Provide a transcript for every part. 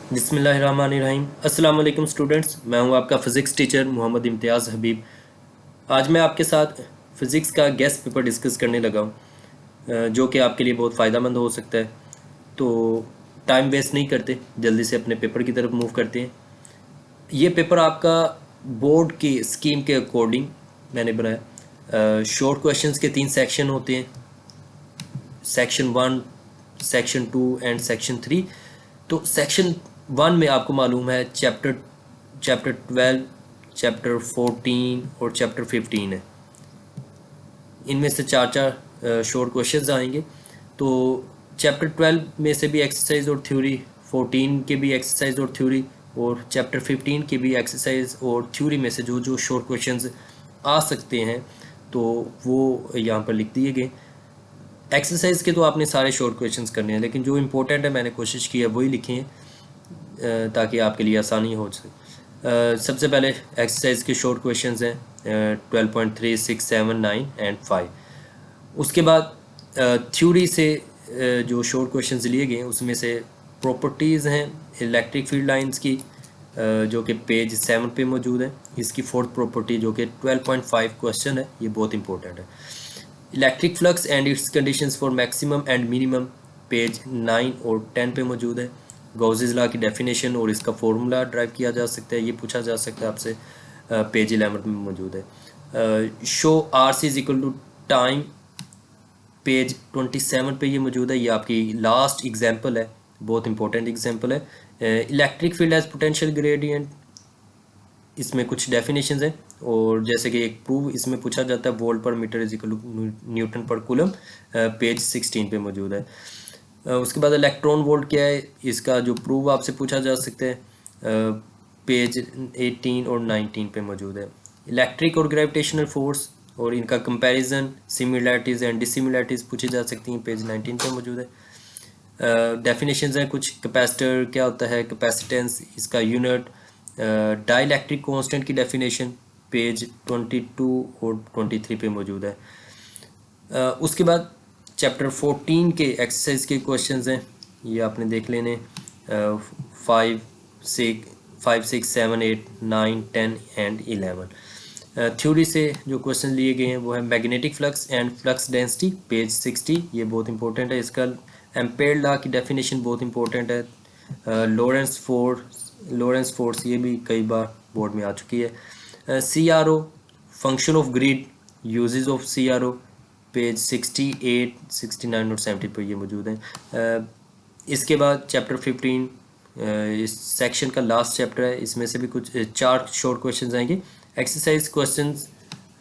बिस्मिल्लाहिर्रहमानिर्रहीम। अस्सलाम वालेकुम स्टूडेंट्स, मैं हूं आपका फ़िज़िक्स टीचर मोहम्मद इम्तियाज़ हबीब। आज मैं आपके साथ फ़िज़िक्स का गेस्ट पेपर डिस्कस करने लगा हूं, जो कि आपके लिए बहुत फ़ायदेमंद हो सकता है। तो टाइम वेस्ट नहीं करते, जल्दी से अपने पेपर की तरफ मूव करते हैं। ये पेपर आपका बोर्ड की स्कीम के अकॉर्डिंग मैंने बनाया। शॉर्ट क्वेश्चंस के 3 सेक्शन होते हैं, सेक्शन 1, सेक्शन 2 एंड सेक्शन 3। तो सेक्शन 1 में आपको मालूम है चैप्टर चैप्टर 12, चैप्टर 14 और चैप्टर 15 है। इनमें से चार चार शॉर्ट क्वेश्चंस आएंगे। तो चैप्टर 12 में से भी एक्सरसाइज और थ्योरी, 14 के भी एक्सरसाइज और थ्योरी, और चैप्टर 15 के भी एक्सरसाइज और थ्योरी में से जो जो शॉर्ट क्वेश्चंस आ सकते हैं तो वो यहाँ पर लिख दिए गए। एक्सरसाइज के तो आपने सारे शॉर्ट क्वेश्चंस करने हैं, लेकिन जो इम्पोर्टेंट है मैंने कोशिश की है वही लिखे हैं ताकि आपके लिए आसानी हो सके। सबसे पहले एक्सरसाइज के शॉर्ट क्वेश्चंस हैं 12.3, 6, 7, 9 एंड 5। उसके बाद थ्योरी से जो शॉर्ट क्वेश्चंस लिए गए हैं उसमें से प्रॉपर्टीज़ हैं इलेक्ट्रिक फील्ड लाइंस की, जो कि पेज 7 पे मौजूद है। इसकी फोर्थ प्रॉपर्टी जो कि 12.5 क्वेश्चन है, ये बहुत इंपॉर्टेंट है। Electric flux and it's conditions for maximum and minimum, page 9 और 10 पे मौजूद है। गॉसेस लॉ की डेफिनेशन और इसका फॉर्मूला ड्राइव किया जा सकता है, ये पूछा जा सकता है आपसे, पेज 11 में मौजूद है। Show R C is equal to time, page 27 पे ये मौजूद है। ये आपकी लास्ट एग्जाम्पल है, बहुत इंपॉर्टेंट एग्जाम्पल है। Electric field as potential gradient, इसमें कुछ डेफिनेशंस हैं, और जैसे कि एक प्रूव इसमें पूछा जाता है वोल्ट पर metre is equal to newton पर कूलम, पेज 16 पे मौजूद है। उसके बाद इलेक्ट्रॉन वोल्ट क्या है, इसका जो प्रूव आपसे पूछा जा सकता है, पेज 18 और 19 पे मौजूद है। इलेक्ट्रिक और ग्रेविटेशनल फोर्स और इनका कंपैरिजन, सिमिलैरिटीज़ एंड डिसिमिलैरिटीज़ पूछी जा सकती हैं, पेज 19 पे मौजूद है। डेफिनेशंस हैं कुछ, कैपेसिटर क्या होता है, कैपेसिटेंस इसका यूनिट, डाइलेक्ट्रिक कांस्टेंट की डेफिनेशन, पेज 22 और 23 पे मौजूद है। उसके बाद चैप्टर 14 के एक्सरसाइज के क्वेश्चंस हैं, ये आपने देख लेने। 5, 6, 7, 8, 9, 10 एंड 11। थ्योरी से जो क्वेश्चन लिए गए हैं वो है magnetic flux and flux density, page 60, ये बहुत इंपॉर्टेंट है। इसका एम्पेयर लॉ की डेफिनेशन बहुत इंपॉर्टेंट है। लॉरेंस फोर्स ये भी कई बार बोर्ड में आ चुकी है। CRO, function of grid, uses of CRO, page 68, 69 और 70 पर ये मौजूद हैं। इसके बाद चैप्टर 15, इस सेक्शन का लास्ट चैप्टर है, इसमें से भी कुछ 4 शॉर्ट क्वेश्चंस आएंगे। एक्सरसाइज क्वेश्चंस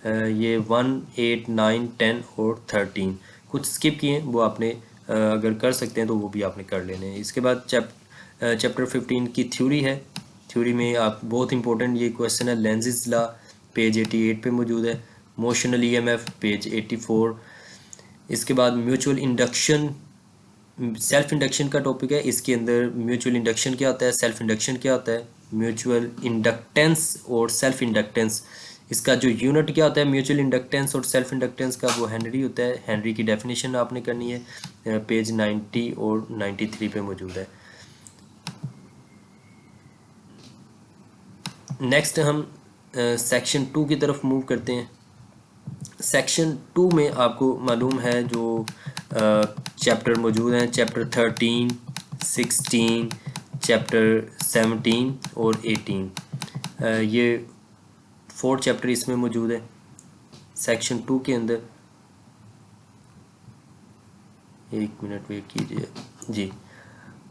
ये 1, 8, 9, 10 और 13 कुछ स्किप किए, वो आपने अगर कर सकते हैं तो वो भी आपने कर लेने हैं। इसके बाद चैप्टर 15 की थ्योरी है। थ्योरी में आप बहुत इंपॉर्टेंट ये क्वेश्चन है, लेंजेस लॉ, पेज 88 पे मौजूद है। Motional EMF, page 84। इसके बाद म्यूचुअल इंडक्शन, सेल्फ इंडक्शन का टॉपिक है। इसके अंदर म्यूचुअल इंडक्शन क्या होता है, सेल्फ इंडक्शन क्या होता है, म्यूचुअल इंडक्टेंस और सेल्फ इंडक्टेंस, इसका जो यूनिट क्या होता है म्यूचुअल इंडक्टेंस और सेल्फ इंडक्टेंस का, वो हेनरी होता है। हेनरी की डेफिनेशन आपने करनी है, पेज 90 और 93 पे मौजूद है। नेक्स्ट हम सेक्शन 2 की तरफ मूव करते हैं। सेक्शन 2 में आपको मालूम है जो चैप्टर मौजूद हैं, चैप्टर 13, 16, चैप्टर 17 और 18। ये 4 चैप्टर इसमें मौजूद है सेक्शन 2 के अंदर। एक मिनट वेट कीजिए जी।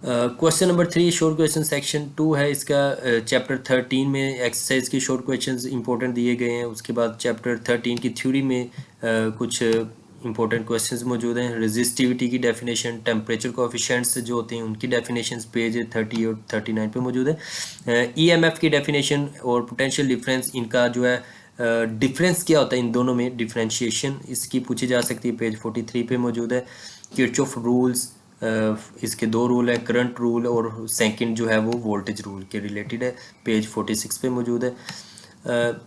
Question number 3 short question section 2 है इसका। चैप्टर 13 में एक्सरसाइज की शॉर्ट क्वेश्चंस इंपॉर्टेंट दिए गए हैं। उसके बाद चैप्टर 13 की थ्योरी में कुछ इंपॉर्टेंट क्वेश्चंस मौजूद हैं। रेजिस्टिविटी की डेफिनेशन, टेम्परेचर कोएफिशिएंट्स जो होते हैं उनकी डेफिनेशंस पेज 30 और 39 पे मौजूद है। EMF की डेफिनेशन और पोटेंशियल डिफरेंस, इनका जो है डिफरेंस क्या होता है इन दोनों में, डिफरेंशिएशन इसकी पूछी जा सकती है, पेज 43 पे मौजूद है। किरचॉफ रूल्स, इसके 2 रूल है, करंट रूल और सेकंड जो है वो वोल्टेज रूल के रिलेटेड है, पेज 46 पे मौजूद है।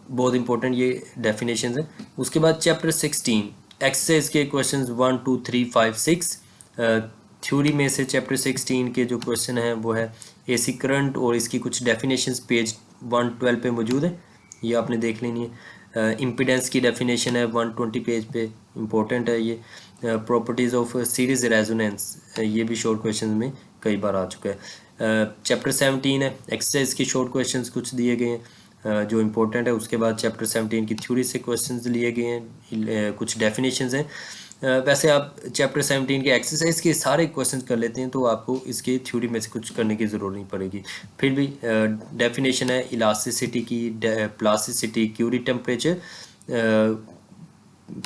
बहुत इंपॉर्टेंट ये डेफिनेशंस है। उसके बाद चैप्टर 16 एक्सरसाइज के क्वेश्चंस 1, 2, 3, 5, 6। थ्योरी में से चैप्टर 16 के जो क्वेश्चन हैं वो है एसी करंट और इसकी कुछ डेफिनेशंस पेज 112 पे मौजूद है, ये आपने देख लेनी है। इम्पीडेंस की डेफिनेशन है 120 पेज पे, इंपॉर्टेंट है ये। प्रॉपर्टीज़ ऑफ सीरीज रेजोनेंस, ये भी शॉर्ट क्वेश्चन में कई बार आ चुका है। चैप्टर 17 है, एक्सरसाइज के शॉर्ट क्वेश्चंस कुछ दिए गए हैं जो इम्पोर्टेंट है। उसके बाद चैप्टर 17 की थ्योरी से क्वेश्चंस लिए गए हैं, कुछ डेफिनेशंस हैं। वैसे आप चैप्टर 17 के एक्सरसाइज के सारे क्वेश्चंस कर लेते हैं तो आपको इसके थ्योरी में से कुछ करने की ज़रूरत नहीं पड़ेगी। फिर भी डेफिनेशन है इलास्टिसिटी की, plasticity, Curie temperature,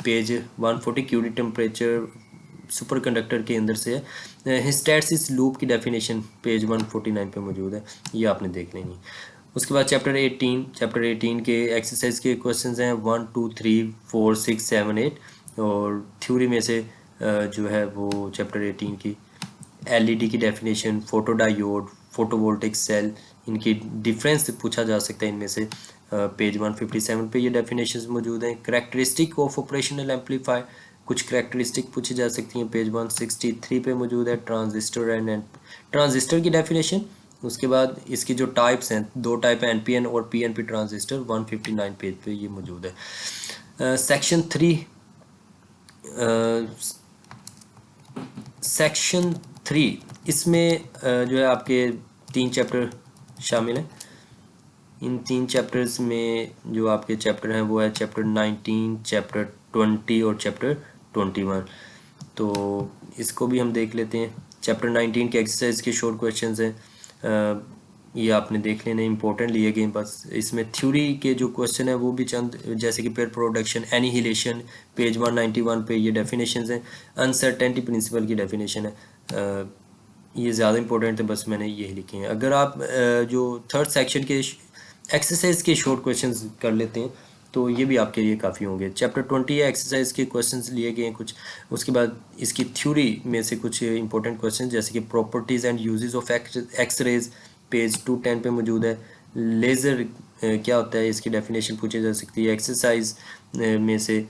page 140, Curie temperature superconductor के अंदर से है। हिस्टैटिस लूप की डेफिनेशन पेज 149 पे मौजूद है, ये आपने देख लेनी। उसके बाद चैप्टर 18 के एक्सरसाइज के क्वेश्चंस हैं 1 2 3 4 6 7 8, और थ्योरी में से जो है वो चैप्टर 18 की एलईडी की डेफिनेशन, फोटोडायोड, फोटोवोल्टिक सेल, इनकी डिफरेंस पूछा जा सकता है इनमें से। पेज 157 पे ये डेफिनेशंस मौजूद हैं। करैक्टरिस्टिक ऑफ ऑपरेशनल एम्पलीफायर, कुछ करैक्टरिस्टिक पूछी जा सकती हैं, पेज 163 पे मौजूद है। ट्रांजिस्टर एंड ट्रांजिस्टर की डेफिनेशन, उसके बाद इसकी जो टाइप्स हैं, दो टाइप हैं, एनपीएन और पीएनपी ट्रांजिस्टर, 159 पेज पे ये मौजूद है। सेक्शन 3 इसमें जो है आपके 3 चैप्टर शामिल हैं। इन 3 चैप्टर्स में जो आपके चैप्टर हैं वो है चैप्टर 19, चैप्टर 20 और चैप्टर 21। तो इसको भी हम देख लेते हैं। चैप्टर 19 के एक्सरसाइज के शॉर्ट क्वेश्चंस हैं, ये आपने देख लेने, इंपॉर्टेंट लिए गए। बस इसमें थ्योरी के जो क्वेश्चन है वो भी चंद, जैसे कि पेयर प्रोडक्शन, एनिहिलेशन, पेज 191 पे ये डेफिनेशंस हैं। अनसर्टेनिटी प्रिंसिपल की डेफिनेशन है, ये ज़्यादा इंपॉर्टेंट है, बस मैंने यही लिखे हैं। अगर आप जो थर्ड सेक्शन के एक्सरसाइज के शॉर्ट क्वेश्चंस कर लेते हैं तो ये भी आपके लिए काफ़ी होंगे। चैप्टर 20 है, एक्सरसाइज के क्वेश्चंस लिए गए हैं कुछ। उसके बाद इसकी थ्योरी में से कुछ इंपॉर्टेंट क्वेश्चन, जैसे कि properties and uses of X-rays, page 210 पे मौजूद है। लेज़र क्या होता है, इसकी डेफिनेशन पूछी जा सकती है। एक्सरसाइज में से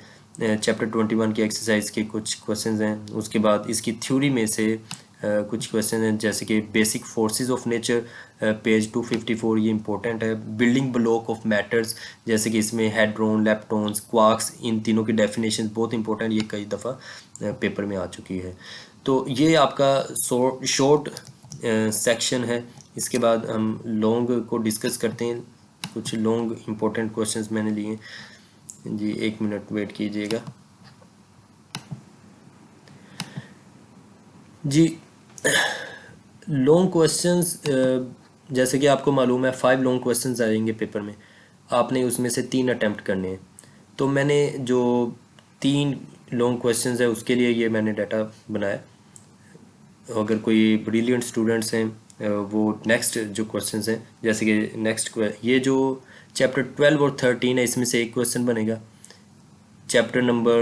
चैप्टर 21 की एक्सरसाइज के कुछ क्वेश्चंस हैं। उसके बाद इसकी थ्योरी में से कुछ क्वेश्चन हैं, जैसे कि basic forces of nature, page 254, ये इंपॉर्टेंट है। बिल्डिंग ब्लॉक ऑफ मैटर्स, जैसे कि इसमें हेड्रोन, लेप्टॉन्स, क्वार्क्स, इन तीनों की डेफिनेशन बहुत इंपॉर्टेंट, ये कई दफ़ा पेपर में आ चुकी है। तो ये आपका शॉर्ट सेक्शन है। इसके बाद हम लॉन्ग को डिस्कस करते हैं। कुछ लॉन्ग इंपॉर्टेंट क्वेश्चंस मैंने लिए जी, 1 मिनट वेट कीजिएगा जी। लॉन्ग क्वेश्चंस, जैसे कि आपको मालूम है 5 लॉन्ग क्वेश्चंस आएंगे पेपर में, आपने उसमें से 3 अटैम्प्ट करने हैं। तो मैंने जो 3 लॉन्ग क्वेश्चंस है उसके लिए ये मैंने डाटा बनाया। अगर कोई ब्रिलियंट स्टूडेंट्स हैं वो नेक्स्ट जो क्वेश्चंस हैं, जैसे कि नेक्स्ट ये जो चैप्टर 12 और 13 है, इसमें से एक क्वेश्चन बनेगा। चैप्टर नंबर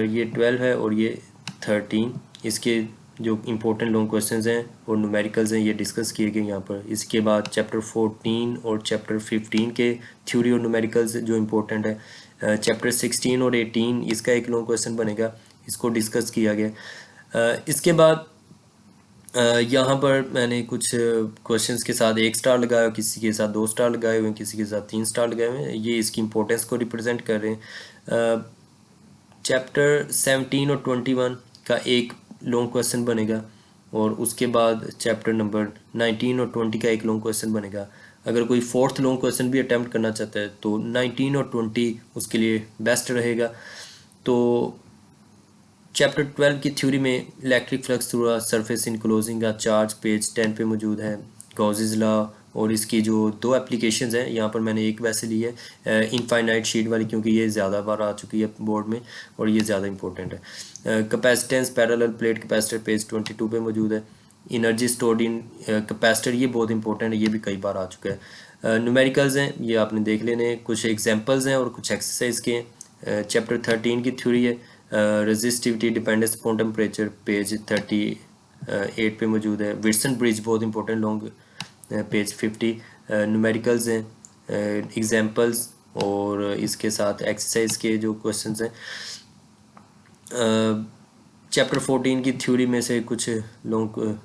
ये 12 है और ये 13, इसके जो इम्पोर्टेंट लॉन्ग क्वेश्चंस हैं और न्यूमेरिकल्स हैं ये डिस्कस किए गए यहाँ पर। इसके बाद चैप्टर 14 और चैप्टर 15 के थ्योरी और न्यूमेरिकल्स जो इम्पोर्टेंट है। चैप्टर 16 और 18 इसका एक लॉन्ग क्वेश्चन बनेगा, इसको डिस्कस किया गया। इसके बाद यहाँ पर मैंने कुछ क्वेश्चंस के साथ 1 स्टार लगाया, किसी के साथ 2 स्टार लगाए हुए हैं, किसी के साथ 3 स्टार लगाए हुए हैं। ये इसकी इम्पोर्टेंस को रिप्रेजेंट कर रहे हैं। चैप्टर 17 और 21 का एक लॉन्ग क्वेश्चन बनेगा, और उसके बाद चैप्टर नंबर 19 और 20 का एक लॉन्ग क्वेश्चन बनेगा। अगर कोई 4th लॉन्ग क्वेश्चन भी अटैम्प्ट करना चाहता है तो 19 और 20 उसके लिए बेस्ट रहेगा। तो चैप्टर 12 की थ्योरी में electric flux through a surface enclosing a charge, page 10 पे मौजूद है। गॉसेस लॉ और इसकी जो 2 एप्लीकेशंस हैं, यहाँ पर मैंने एक वैसे ली है इनफाइनाइट शीट वाली, क्योंकि ये ज़्यादा बार आ चुकी है बोर्ड में और ये ज़्यादा इंपॉर्टेंट है। Capacitance parallel plate capacitor, page 22 पे मौजूद है। एनर्जी स्टोर्ड इन कैपेसिटर, ये बहुत इंपॉर्टेंट है, ये भी कई बार आ चुका है। न्यूमेरिकल्स हैं, ये आपने देख लेने, कुछ एग्जाम्पल्स हैं और कुछ एक्सरसाइज के हैं। चैप्टर 13 की थ्योरी है resistivity dependence upon temperature, page 38 पे मौजूद है। विल्सन ब्रिज बहुत इंपॉर्टेंट लॉन्ग, पेज 50। न्यूमेरिकल्स हैं, एग्जाम्पल्स और इसके साथ एक्सरसाइज के जो क्वेश्चंस हैं। चैप्टर 14 की थ्योरी में से कुछ लॉन्ग